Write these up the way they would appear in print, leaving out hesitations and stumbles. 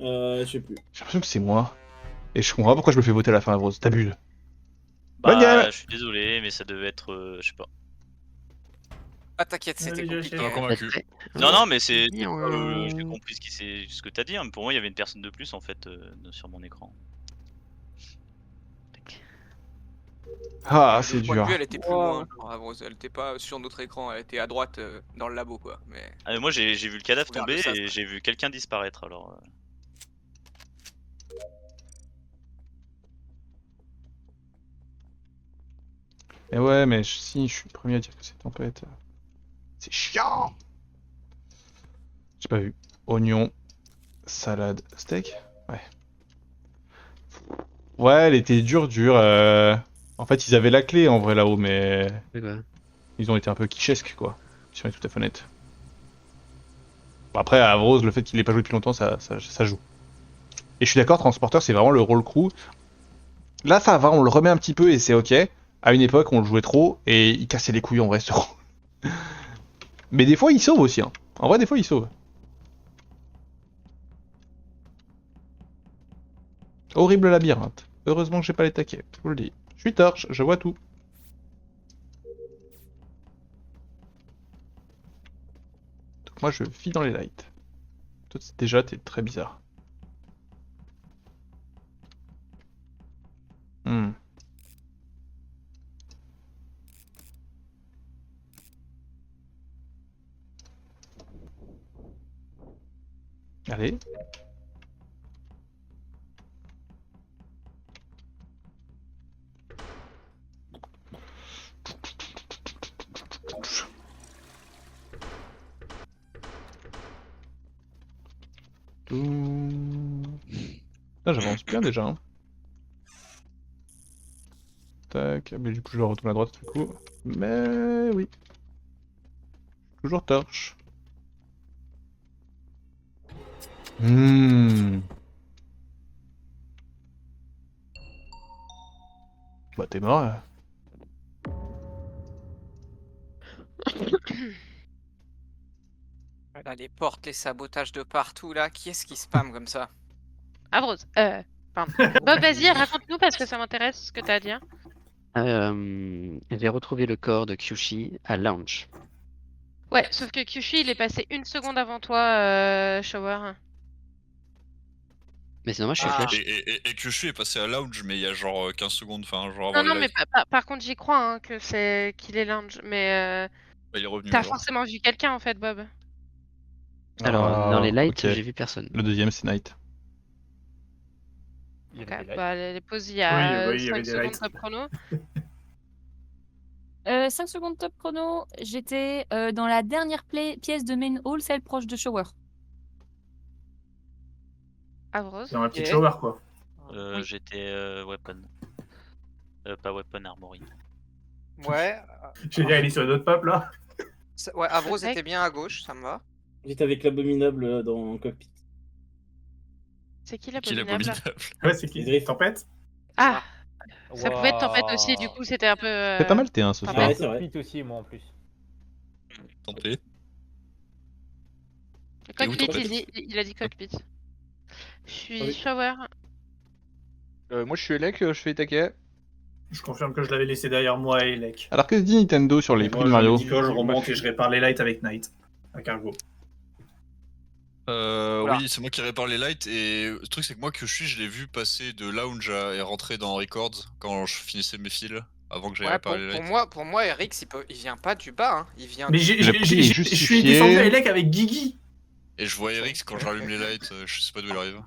Je sais plus. J'ai l'impression que c'est moi. Et je comprends pas pourquoi je me fais voter à la fin, Rose. T'abuses. Bonne game. Bah, je suis désolé, mais ça devait être, je sais pas. Ah t'inquiète, c'était Allez, compliqué. Ça m'a convaincu. Non, mais c'est, Bien. j'ai compris ce que t'as dit. Hein. Pour moi, il y avait une personne de plus en fait sur mon écran. Ah, De c'est ce point de dur. vue, elle était plus Wow. loin. Alors, Rose, elle était pas sur notre écran, elle était à droite dans le labo quoi. Mais Ah, mais moi, j'ai vu le cadavre Vers tomber le sas, et j'ai vu quelqu'un disparaître. Alors. Et ouais, mais si, je suis le premier à dire que c'est tempête. C'est chiant. J'ai pas vu. Oignon, salade, steak. Ouais. Ouais, elle était dure. En fait, ils avaient la clé en vrai là-haut, mais C'est quoi? ils ont été un peu quichesques, quoi. Si on est tout à fait honnête. Bon, après, à Avrose, le fait qu'il ait pas joué depuis longtemps, ça joue. Et je suis d'accord, transporteur, c'est vraiment le rôle crew. Là, ça va, on le remet un petit peu et c'est ok. À une époque, on le jouait trop et il cassait les couilles en vrai, ce rôle. Mais des fois, il sauve aussi. Hein. En vrai, des fois, il sauve. Horrible labyrinthe. Heureusement que j'ai pas les taquets, je vous le dis. Je suis torche, je vois tout. Donc moi, je vis dans les lights. Toi, déjà, t'es très bizarre. Hmm. Allez. Là, j'avance bien déjà. Hein. Tac, mais du coup, je dois retourner à droite du coup. Mais oui. Toujours torche. Bah, t'es mort. Là. là, les portes, les sabotages de partout là, qui est-ce qui spam comme ça? Avrose, pardon. Bob, vas-y, raconte-nous parce que ça m'intéresse ce que t'as à dire. J'ai retrouvé le corps de Kyushi à Lounge. Ouais, sauf que Kyushi, il est passé 1 seconde avant toi, Shower. Mais sinon, moi, je suis Ah. flash. Et Kyushu est passé à Lounge, mais il y a genre 15 secondes, enfin, genre Non, avant non, les mais lights. par contre, j'y crois hein, qu'il est lounge. Mais Bah, il est revenu t'as alors. forcément vu quelqu'un en fait, Bob. Alors, dans les lights, ok. j'ai vu personne. Le deuxième, c'est Night. Ok, bah les pauses, il y a Oui, il y avait 5 des secondes lights. top chrono. 5 secondes top chrono, j'étais dans la dernière pièce de main hall, celle proche de shower. Avrose. Dans la petite Ok. shower, quoi. Oui. J'étais weapon. Pas weapon armory. Ouais, J'ai dit, elle est sur une autre map, là. ouais, Avrose Ouais. était bien à gauche, ça me va. J'étais avec l'abominable dans le cockpit. C'est qui Qu'il est l'abominable? abominable. Ouais, c'est qui Drift Tempête. Ah, ça pouvait être tempête aussi, du coup c'était un peu... C'est pas mal T1 ce pas soir. Ouais, c'est vrai. Cockpit aussi, moi en plus. Tant pis. Cockpit, Et où, tempête il a dit cockpit. Je suis Oui. shower. Moi je suis Elec, je fais taquet. Je confirme que je l'avais laissé derrière moi et Elec. Alors que se dit Nintendo sur les Et prix moi, de je me Mario? dis que je remonte et je répare les lights avec Night. À Cargo. Oula. Oui, c'est moi qui répare les lights et le truc c'est que moi Kyushu je l'ai vu passer de lounge et rentrer dans records quand je finissais mes fils avant que j'aille Ouais, réparer les lights. pour moi, Eric, il vient pas du bas, hein. Il vient. Mais Le prix est je justifié. suis descendu à Elec avec Guigui. Et je vois Eric quand je rallume les lights, je sais pas d'où il arrive.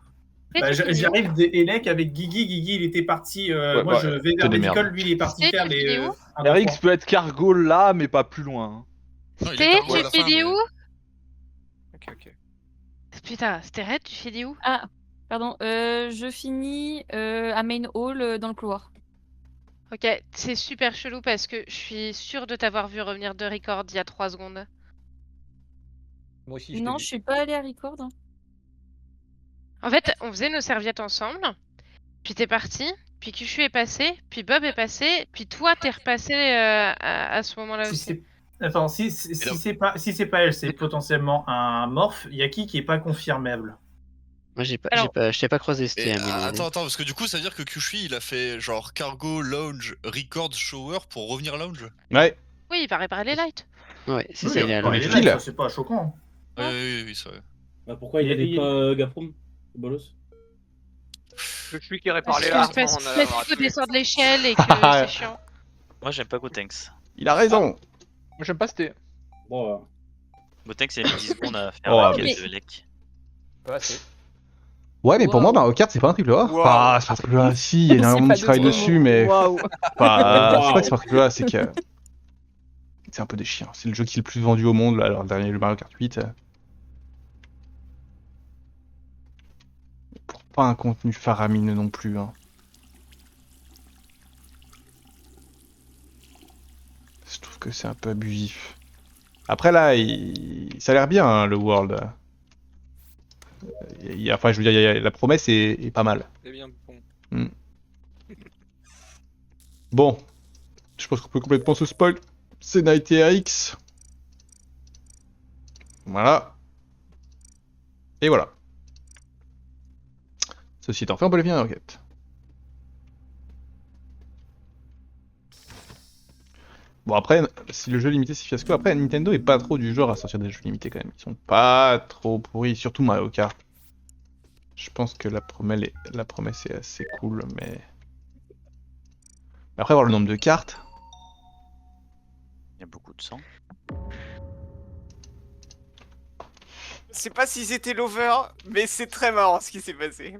Bah, j'arrive d'Elec avec Guigui. Guigui, il était parti. Ouais, moi, bah, je vais te vers démerdes. Medical. Lui, il est parti C'était faire tu les. finis où RX peut être cargo là, mais pas plus loin. Non, il est C'était, cargo à tu la fais fin, des mais- où? Ok. Putain, c'était Red, tu fais des où? Ah, pardon, je finis à main hall dans le couloir. Ok, c'est super chelou parce que je suis sûre de t'avoir vu revenir de record il y a 3 secondes. Moi aussi, je Non, t'ai je vu. suis pas allée à record. Hein. En fait, on faisait nos serviettes ensemble, puis t'es parti, puis Kyushu est passé, puis Bob est passé, puis toi t'es repassé à ce moment-là Si aussi. c'est- Attends, si c'est pas elle, c'est potentiellement un morph. Il y a qui est pas confirmable? Moi, Alors- je t'ai pas croisé, c'était Et, à Ménil. attends, parce que du coup, ça veut dire que Kyushui, il a fait genre cargo, lounge, record, shower pour revenir lounge. Ouais. Oui, il va réparer les lights. Ouais, c'est Oui, ça, il est à enfin, mais il est Lounge. là, là, ça, c'est pas choquant. Oui, oui, c'est vrai. Bah pourquoi il a dit pas Gaprom, bolos? Je suis qui répare Parce les que lampes, parce on qu'il a faut descendre l'échelle et que c'est chiant. Moi, j'aime pas Gotenks. Il a raison. Moi, j'aime pas c'était. Bon, Gotenks, il a mis 10 secondes à faire Oh, la mais- quête de Lek. pas assez. Ouais, mais pour moi, Wow. Mario Kart, c'est pas un triple A. Wow. Enfin, c'est pas un triple A. Si, il y a énormément de C'est pas travail d'autres dessus, mots. mais. Waouh. Enfin, c'est pas Wow. que c'est pas un triple A, c'est que. C'est un peu des chiens. C'est le jeu qui est le plus vendu au monde, là. Alors, le dernier, le Mario Kart 8. Pour pas un contenu faramineux non plus, hein. Je trouve que c'est un peu abusif. Après, là, ça a l'air bien, hein, le World. Enfin, je veux dire, la promesse est pas mal. C'est bien bon. Bon, je pense qu'on peut complètement se spoil. C'est Night et AX. Voilà. Et voilà. Ceci étant fait, on peut aller finir l'enquête. Bon, après, si le jeu limité c'est fiasco, après Nintendo est pas trop du genre à sortir des jeux limités quand même. Ils sont pas trop pourris, surtout Mario Kart. Je pense que la promesse est assez cool, mais... Après, voir le nombre de cartes... Il y a beaucoup de sang. Je sais pas si c'était l'over, mais c'est très marrant ce qui s'est passé.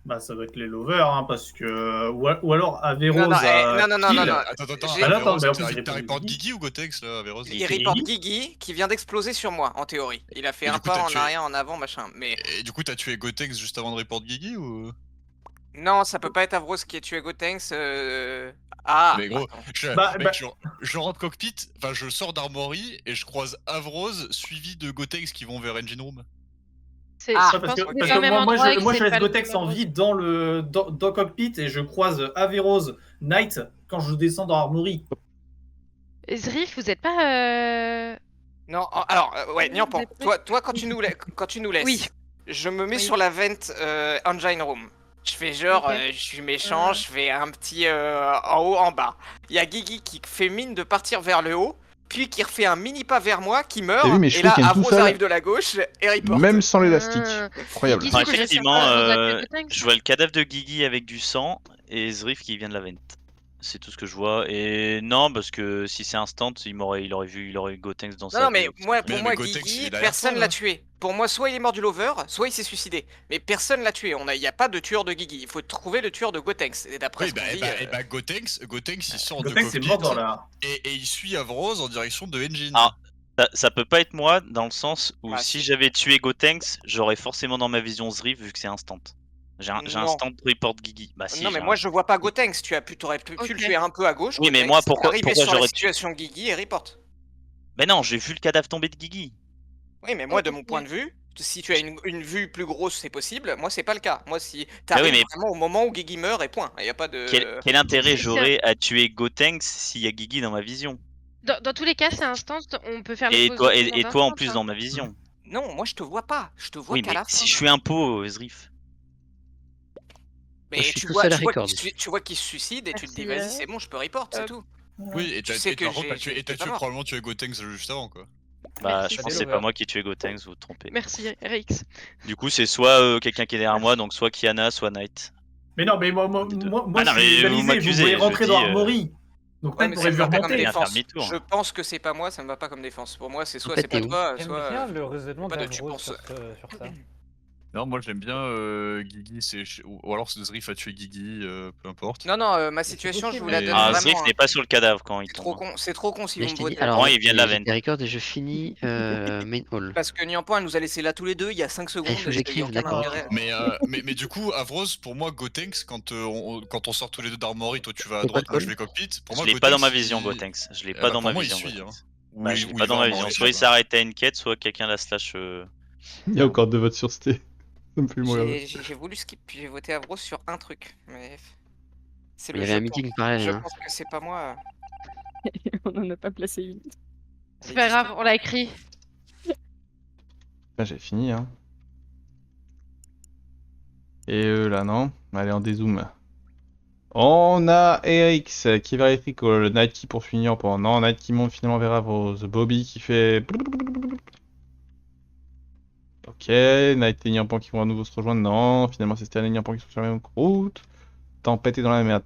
Bah, ça va être les lovers, hein, parce que. Ou alors Averroes. Non, non, a non, non, kill. non, non. Attends, J'ai- Ah, là, attends, Averroes, mais en plus, il t'as répond report Gigi. Gigi ou Gotex là, Averroes? Il reporte Gigi qui vient d'exploser sur moi, en théorie. Il a fait Et un du coup, pas t'as en tué- arrière, en avant, machin. Mais Et du coup, t'as tué Gotex juste avant de report Gigi ou? non, ça peut pas être Avros qui a tué Gotenks. Ah, Mais gros, attends. Bah, mec, je rentre cockpit, enfin je sors d'Armory et je croise Avrose suivi de Gotex qui vont vers Engine Room. C'est Ah, je Parce pense que, qu'on est parce pas que au même moi, endroit et que je c'est laisse pas le Gotex même en vie dans cockpit et je croise Averroes Knight quand je descends dans Armory. Zrif, vous êtes pas. Non, alors, ouais, Vous Niampan, êtes pas- toi quand tu nous laisses, Oui. je me mets Oui. sur la vente Engine Room. Je fais genre, Ok. je suis méchant, je fais un petit en haut, en bas. Il y a Guigui qui fait mine de partir vers le haut, puis qui refait un mini pas vers moi, qui meurt, T'as vu mes et cheveux là, qui viennent tout Avros seuls arrive de la gauche et reporte. Même sans l'élastique. Ah. Incroyable. Qui Enfin, c'est que je effectivement, sais pas, vous appelez Gotenks, je vois le cadavre de Gigi avec du sang et Zrif qui vient de la vente. C'est tout ce que je vois. Et non, parce que si c'est instant, il aurait eu Gotenks dans sa Non, mais vue. moi, pour Mais moi, Gotex, il Guigui, est derrière personne toi, l'a là. tué. Pour moi, soit il est mort du lover, soit il s'est suicidé. Mais personne l'a tué. Il n'y a pas de tueur de Guigui. Il faut trouver le tueur de Gotenks. Et d'après Oui, ce qu'on bah, dit, Gotex, il sort de Gotex est cockpit mort dans la. et il suit Avrose en direction de Engine. Ah. Ça peut pas être moi, dans le sens où Ah, si si. j'avais tué Gotenks, j'aurais forcément dans ma vision Zrif vu que c'est instant. J'ai Non. instant report Gigi. Bah si. non, mais j'ai moi, un- je vois pas Gotenks. T'aurais pu Ok. le tuer un peu à gauche. Oui, mais Gotenks, moi, pourquoi arriver sur la j'aurais tué situation Guigui et reporte. Mais non, j'ai vu le cadavre tomber de Gigi. Oui, mais moi, de mon Ok. point de vue, si tu as une vue plus grosse, c'est possible. Moi, c'est pas le cas. Moi, si oui, t'arrives mais- vraiment au moment où Guigui meurt et point. Il y a pas de. Quel intérêt c'est- j'aurais à tuer Gotenks s'il y a Gigi dans ma vision? Dans tous les cas, c'est instant, on peut faire Et le toi, pause et dans toi en instant, plus hein. dans ma vision. Non, moi, je te vois pas. Je te vois Oui, qu'à mais la fin. si je suis un pot, Zrif. Mais Moi, je suis tu tout vois, seul à tu vois record. tu vois qu'il se suicide et tu te dis, Merci, vas-y, c'est bon, je peux report, c'est hop. tout. Oui, et Tu t'as sais que par contre, j'ai- t'as j'étais pas tué mort. probablement tué Gotenks juste avant quoi. Bah, Merci, je pense que c'est c'est pas l'over. moi qui ai tué Gotenks, vous vous trompez. Merci, Rix. Du coup, c'est soit quelqu'un qui est derrière moi, donc soit Kiana, soit Knight. Mais non, mais moi, Un des deux. moi Ah non, je suis mais vous balisé. Vous m'accusez, voulez je rentrer dis, dans Armory. Donc Ouais, peut-être mais t'aurais ça me vu va pas comme remonter. Bien faire défense. demi-tour. Je pense que c'est pas moi, ça me va pas comme défense. Pour moi, c'est soit En fait, c'est pas t'es où toi, J'aime soit. bien le raisonnement pas de tu d'Avrose penses. sur ça. Non, moi j'aime bien Guigui, ou alors Zrif a tué Guigui, peu importe. Non, non, ma c'est situation, je vous possible, la mais- donne Ah, vraiment. Zrif hein. n'est pas sur le cadavre quand il C'est trop tombe. con, c'est trop con si Mais vous je me t'ai votez. dit, alors, Moi, il vient de la j'étais veine. record et je finis main hall. Parce que Niampan, elle nous a laissé là tous les deux il y a 5 secondes. Il faut que et j'écrive, il y a aucun d'accord. intérêt. Mais du coup, Avrose, pour moi, Gotenks, quand on sort tous les deux d'Armory, toi tu vas à C'est pas droite, moi cool. je vais cockpit. Pour Je moi, l'ai pas dans ma Gotenks, vision, il- Gotenks. Je l'ai Eh pas bah, dans pour ma moi, il vision. suit, Gotenks. Ou Bah, il- je ou l'ai il pas va dans à ma Armory, vision. je Soit sais il pas. s'arrête à une quête, soit quelqu'un la slash. Il y a encore 2 votes sur Sté. Ça me fait mourir. J'ai voulu skip, puis j'ai voté Avros sur un truc. Mais. C'est Il y le avait un jeu, meeting Je parallèle. Hein. pense que c'est pas moi. On en a pas placé une. C'est pas grave, on l'a écrit. Là, j'ai fini, hein. Et eux là, non? Allez, on dézoome. On a Erix qui va être recall, Knight qui poursuit Nyampan, non, Knight qui monte finalement vers Avrose, Bobby qui fait... Ok, Knight et Nyampan qui vont à nouveau se rejoindre, non, finalement c'est Stan et Nyampan qui sont sur la même route. Tempête est dans la merde,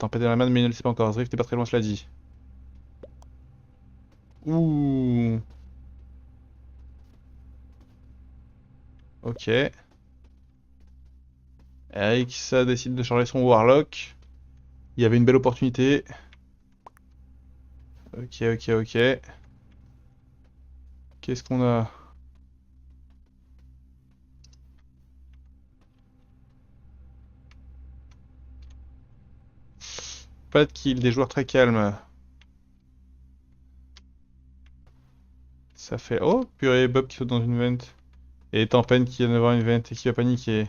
mais il ne le sait pas encore, Zrift est pas très loin, cela dit. Ouh. Ok. Erix décide de changer son Warlock. Il y avait une belle opportunité. Ok. Qu'est-ce qu'on a? Pas de kill, des joueurs très calmes. Ça fait... Oh, purée, Bob qui saute dans une vente. Et Tempen qui vient d'avoir une vente et qui va paniquer.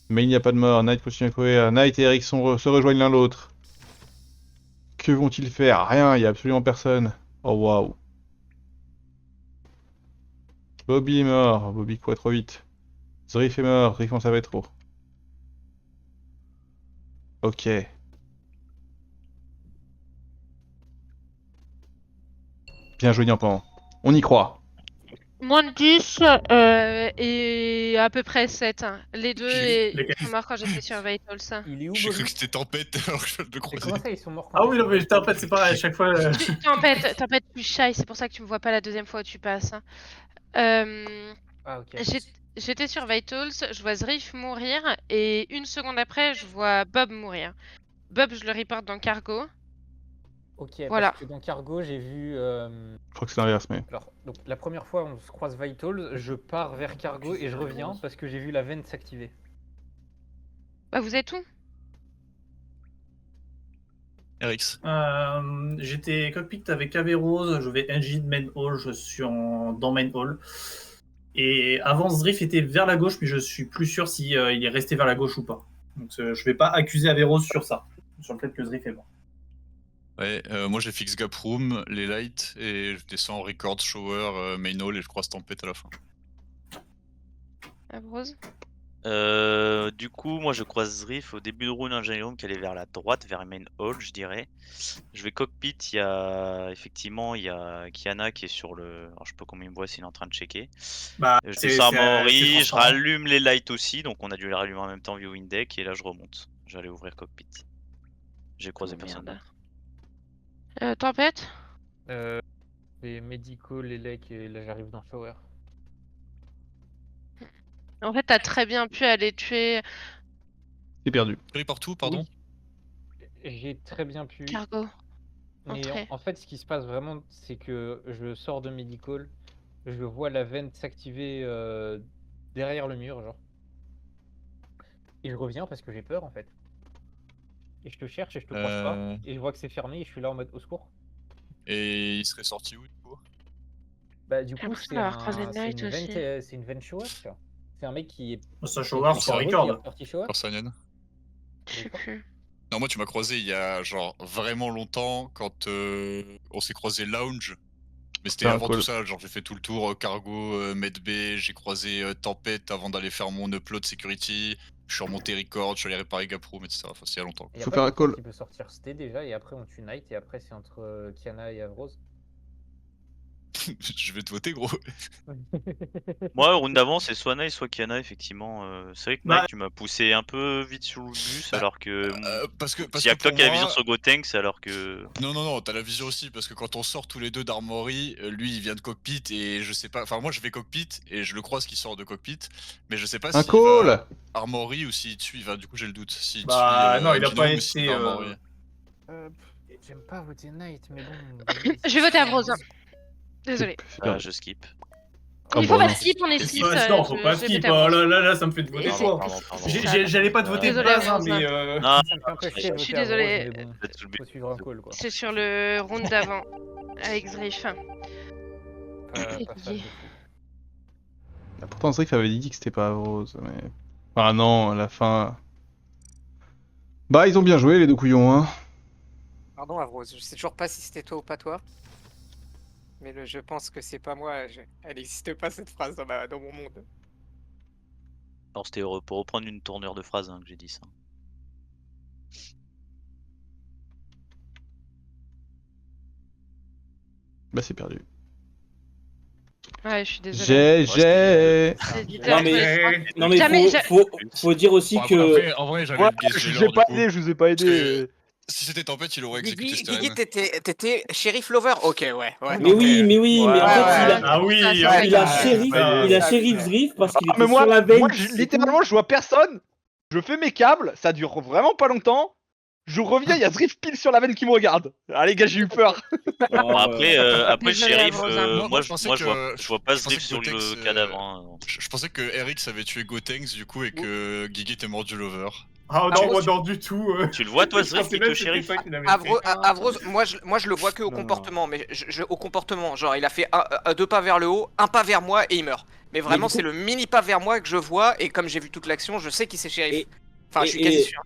Mais il n'y a pas de mort, Knight continue à courir. Knight et Eric se rejoignent l'un l'autre. Que vont-ils faire? Rien, il n'y a absolument personne. Oh waouh. Bobby est mort, Bobby court trop vite. Zriff est mort, Zriff en savait trop. Ok. Bien joué Nyampan. On y croit. Moins de 10 et à peu près 7. Hein. Les deux sont morts quand j'étais sur Vitals. Il est où, J'ai cru Bobby? que c'était Tempête alors que je viens de le Mais croiser. comment ça, ils sont morts quand Ah oui, ils non, mais sont en fait, c'est pareil, à chaque fois. Tempête plus shy, c'est pour ça que tu me vois pas la deuxième fois où tu passes. Hein. Ah, ok. J'étais sur Vitals, je vois Zriff mourir et une seconde après, je vois Bob mourir. Bob, je le reporte dans Cargo. Ok, Voilà. parce que dans Cargo, j'ai vu... Je crois que c'est l'inverse, mais... Alors, donc, la première fois, on se croise Vitals, je pars vers Cargo et je reviens parce que j'ai vu la vente s'activer. Bah, vous êtes où? RX. J'étais cockpit avec Averose, je vais NJ de Main Hall, je suis dans Main Hall. Et avant, Zriff était vers la gauche, mais je suis plus sûr si il est resté vers la gauche ou pas. Donc je vais pas accuser Averose sur ça, sur le fait que Zriff est mort. Ouais, moi j'ai fixe Gap Room, les lights, et je descends en record, shower, main hall, et je croise Tempête à la fin. Avrose? Du coup, moi je croise Zriff au début de round Engineering Room qui allait vers la droite, vers Main Hall, je dirais. Je vais cockpit, il y a Kiana qui est sur le. Alors je sais pas combien il me voit s'il est en train de checker. Bah, Je c'est- descends à c'est Mori, je transparent. rallume les lights aussi, donc on a dû les rallumer en même temps viewing deck et là je remonte. J'allais ouvrir cockpit. J'ai croisé Oh, personne merde. d'autre. Tempête? Les médicaux, les lecs, et là j'arrive dans shower. En fait, t'as très bien pu aller tuer C'est perdu. Partout, pardon. J'ai très bien pu. Cargo. Mais Entrée. en fait, ce qui se passe vraiment, c'est que je sors de Medical, je vois la vente s'activer derrière le mur, genre. Et je reviens parce que j'ai peur, en fait. Et je te cherche et je te croise pas. Et je vois que c'est fermé et je suis là en mode au secours. Et il serait sorti où du coup? Bah, du J'ai coup, l'impression d'avoir croisé Knight aussi. c'est une vente shower, tu vois. C'est un mec qui est. Ça, shower, qui c'est est record. sorti shower. Personian. Je sais plus. Non, moi tu m'as croisé il y a genre vraiment longtemps quand on s'est croisé lounge. Mais c'était Ah, avant cool. tout ça, genre j'ai fait tout le tour, cargo, medbay, j'ai croisé Tempête avant d'aller faire mon upload security, je suis remonté record, je suis allé réparer Gaproom, etc. Enfin, c'est il y a longtemps. Et Faut après, faire un quelqu'un call. qui peut sortir Sté déjà, et après on tue Knight, et après c'est entre Kiana et Avrose. Je vais te voter, gros. Moi, au round d'avant, c'est soit Knight, soit Kiana, effectivement. C'est vrai que Bah- Knight, tu m'as poussé un peu vite sur le bus, alors que. Parce que S'il y a que toi pour qui a la vision moi- sur Gotenks, alors que. Non, t'as la vision aussi, parce que quand on sort tous les deux d'Armory, lui il vient de cockpit et je sais pas. Enfin, moi je vais cockpit et je le croise qui sort de cockpit, mais je sais pas Un s'il call! va Armory ou s'il suit. Du coup, j'ai le doute. S'il Bah, suit non, il a Engine pas Room ou s'il été, va Armory. J'aime pas voter Knight, mais bon. Je vais voter Avrose. Désolé. C'est perdu. Je skip. Oh, Il faut bon, pas non. skip, on est 6. Non, faut pas skip. Oh là, ça me fait te voter Pardon, quoi. J'allais pas te voter de Désolé, base, hein, Avrose. mais. Non, Ça me fait un peu chier de Je suis voter Avrose, désolée. mais bon, Peut-être sous le but. faut suivre un call quoi. C'est sur le round d'avant avec Zriff. Pas fan de fou. Ah, pourtant, Zriff avait dit que c'était pas Avrose, mais... Ah non, à la fin... Bah, ils ont bien joué, les deux couillons, hein. Pardon, Avrose, je sais toujours pas si c'était toi ou pas toi. Mais je pense que c'est pas moi. Elle n'existe pas cette phrase dans mon monde. Alors c'était pour reprendre une tournure de phrase que j'ai dit ça. Bah c'est perdu. Ouais, je suis désolée. J'ai. Non mais Jamais- faut dire aussi Bon, que en vrai, j'avais Ouais, le guess je de vous ai l'or, pas du coup. aidé, je vous ai pas aidé. Si c'était Tempête, il aurait exécuté Guigui, Steren. t'étais shérif lover? Ok, ouais. mais oui, mais Ouais, en fait ouais. Ah oui, Ça, il ça, a ça, shérif, ça, il a ça, shérif ça. Zriff parce qu'il Ah, était mais moi, sur la veille. moi, c'est tout. littéralement, je vois personne. Je fais mes câbles, ça dure vraiment pas longtemps. Je reviens, il y a Zriff pile sur la veine qui me regarde. Ah les gars, j'ai eu peur. Ah, Bon, après, Désolé, shérif, Avrosa. moi, je pensais je que- vois pas je pensais Zriff que sur Gotex, le cadavre. Hein. Je pensais que Erix avait tué Gotenks du coup et que Guigui était mort du lover. Ah Ah, non, moi, moi non du tout. Tu le vois toi, Je Zriff, pensais qui est même au que c'était shérif? toi qui l'avais fait. Avros, moi je le vois que au Non. comportement, mais au comportement, genre il a fait 2 pas vers le haut, 1 pas vers moi et il meurt. Mais vraiment du coup- c'est le mini pas vers moi que je vois et comme j'ai vu toute l'action, je sais qu'il c'est shérif. Enfin, je suis quasi sûr.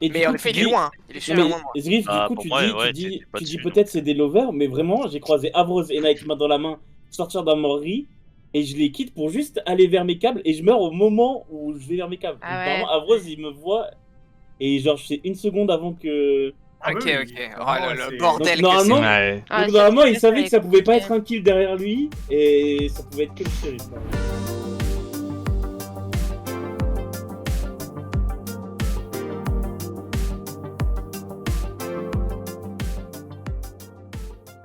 Et du Mais en coup, effet, tu il est dis- loin. Il est Non, super mais loin de moi. Zriff, Ah, du coup, pour tu moi, dis, ouais, tu dis, t'étais pas tu dis dessus, peut-être c'est des lovers, mais vraiment, j'ai croisé Avros et Nike main dans la main sortir d'un morri et je les quitte pour juste aller vers mes câbles et je meurs au moment où je vais vers mes câbles. Ah Donc, ouais. vraiment, Avros, il me voit et genre, je fais une seconde avant que. Ah oui, Ok, oui, ok. Oh vraiment, le c'est- bordel Donc, que c'est. normalement- Ouais. Ah, Donc, normalement, il ça savait que ça pouvait pas compliqué. être un kill derrière lui et ça pouvait être que le shérif. Hein.